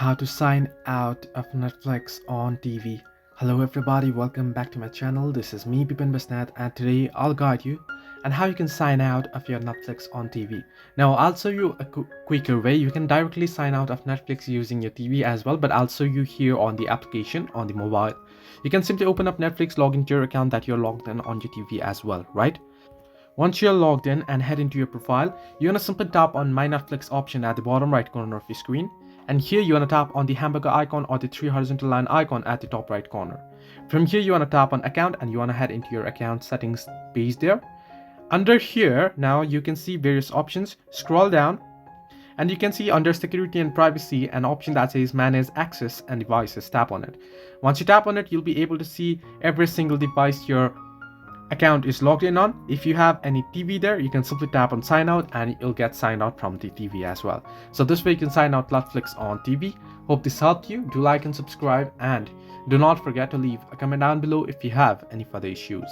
How to sign out of Netflix on TV. Hello everybody, welcome back to my channel. This is me Bipin Basnat, and today I'll guide you on how you can sign out of your Netflix on TV. Now I'll show you a quicker way. You can directly sign out of Netflix using your TV as well, but I'll show you here on the application on the mobile. You can simply open up Netflix, log into your account that you're logged in on your TV as well, right? Once you're logged in and head into your profile, you're gonna simply tap on My Netflix option at the bottom right corner of your screen. And here you wanna tap on the hamburger icon or the three horizontal line icon at the top right corner. From here you wanna tap on account and you wanna head into your account settings page there. Under here, now you can see various options. Scroll down and you can see under security and privacy an option that says manage access and devices. Tap on it. Once you tap on it, you'll be able to see every single device your account is logged in on. If you have any TV there, you can simply tap on sign out and you'll get signed out from the TV as well. So this way you can sign out Netflix on TV. Hope this helped you. Do like and subscribe, and do not forget to leave a comment down below if you have any further issues.